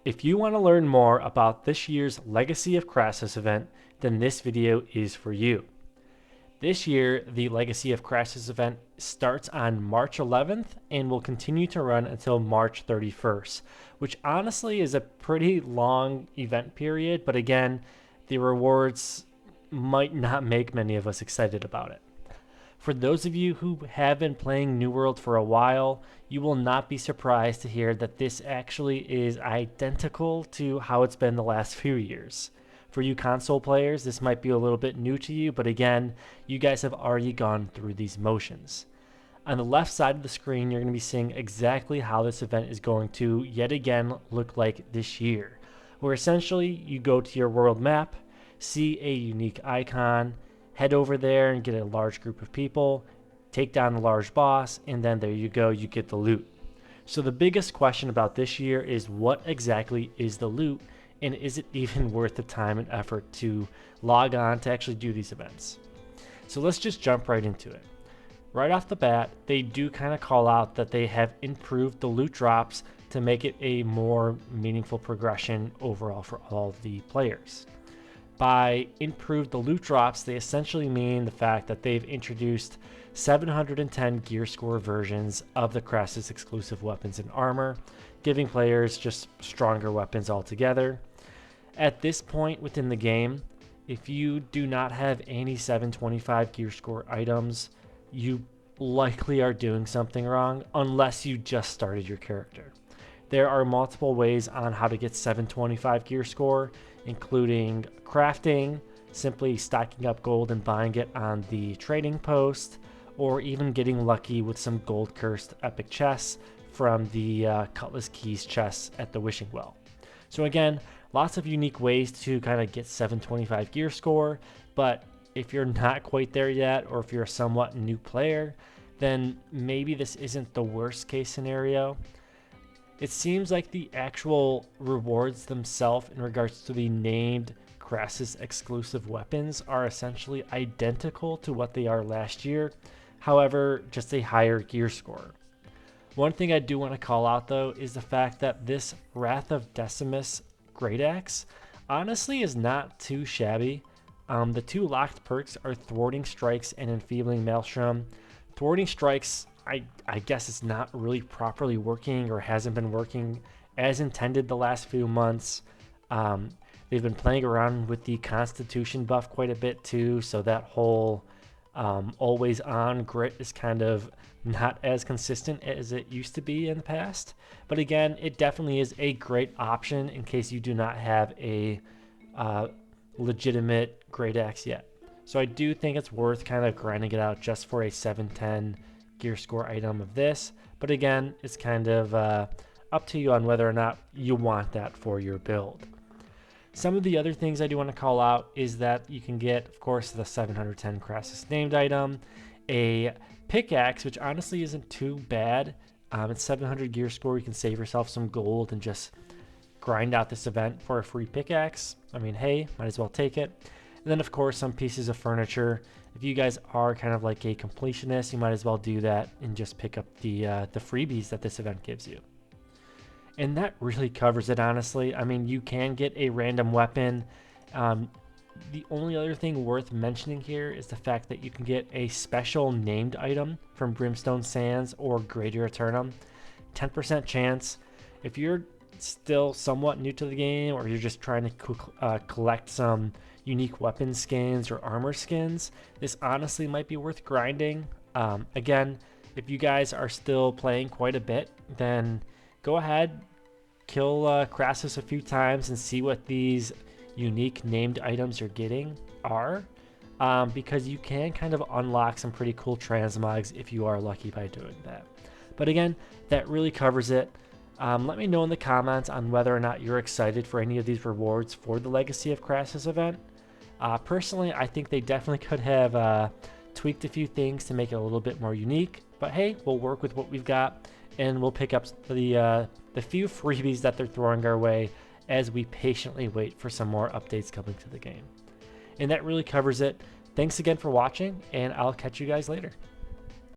If you want to learn more about this year's Legacy of Crassus event, then this video is for you. This year, the Legacy of Crassus event starts on March 11th and will continue to run until March 31st, which honestly is a pretty long event period, but again, the rewards might not make many of us excited about it. For those of you who have been playing New World for a while, you will not be surprised to hear that this actually is identical to how it's been the last few years. For you console players, this might be a little bit new to you, but again, you guys have already gone through these motions. On the left side of the screen, you're going to be seeing exactly how this event is going to, yet again, look like this year, where essentially you go to your world map, see a unique icon, head over there and get a large group of people, take down the large boss, and then there you go, you get the loot. So the biggest question about this year is what exactly is the loot, and is it even worth the time and effort to log on to actually do these events? So let's just jump right into it. Right off the bat, they do kind of call out that they have improved the loot drops to make it a more meaningful progression overall for all the players. By improved the loot drops, they essentially mean the fact that they've introduced 710 gear score versions of the Crassus exclusive weapons and armor, giving players just stronger weapons altogether. At this point within the game, if you do not have any 725 gear score items, you likely are doing something wrong unless you just started your character. There are multiple ways on how to get 725 gear score, including crafting, simply stacking up gold and buying it on the trading post, or even getting lucky with some gold cursed epic chests from the Cutlass Keys chests at the Wishing Well. So again, lots of unique ways to kind of get 725 gear score, but if you're not quite there yet, or if you're a somewhat new player, then maybe this isn't the worst case scenario. It seems like the actual rewards themselves in regards to the named Crassus exclusive weapons are essentially identical to what they are last year, however, just a higher gear score. One thing I do want to call out though is the fact that this Wrath of Decimus Great Axe honestly is not too shabby. The two locked perks are Thwarting Strikes and Enfeebling Maelstrom. Thwarting Strikes, I guess it's not really properly working or hasn't been working as intended the last few months. They've been playing around with the Constitution buff quite a bit too, so that whole always on grit is kind of not as consistent as it used to be in the past. But again, it definitely is a great option in case you do not have a legitimate Great Axe yet. So I do think it's worth kind of grinding it out just for a 710 gear score item of this, but again, it's kind of up to you on whether or not you want that for your build. Some of the other things I do want to call out is that you can get, of course, the 710 Crassus named item, a pickaxe, which honestly isn't too bad. It's 700 gear score. You can save yourself some gold and just grind out this event for a free pickaxe. I mean, hey, might as well take it. And then, of course, some pieces of furniture. If you guys are kind of like a completionist, you might as well do that and just pick up the freebies that this event gives you. And that really covers it, honestly. I mean, you can get a random weapon. The only other thing worth mentioning here is the fact that you can get a special named item from Brimstone Sands or Greater Aeternum. 10% chance. If you're still somewhat new to the game, or you're just trying to collect some unique weapon skins or armor skins, this honestly might be worth grinding. Again, if you guys are still playing quite a bit, then go ahead, kill Crassus a few times and see what these unique named items you're getting are, because you can kind of unlock some pretty cool transmogs if you are lucky by doing that. But again, that really covers it. Let me know in the comments on whether or not you're excited for any of these rewards for the Legacy of Crassus event. Personally, I think they definitely could have tweaked a few things to make it a little bit more unique, but hey, we'll work with what we've got and we'll pick up the few freebies that they're throwing our way as we patiently wait for some more updates coming to the game. And that really covers it. Thanks again for watching, and I'll catch you guys later.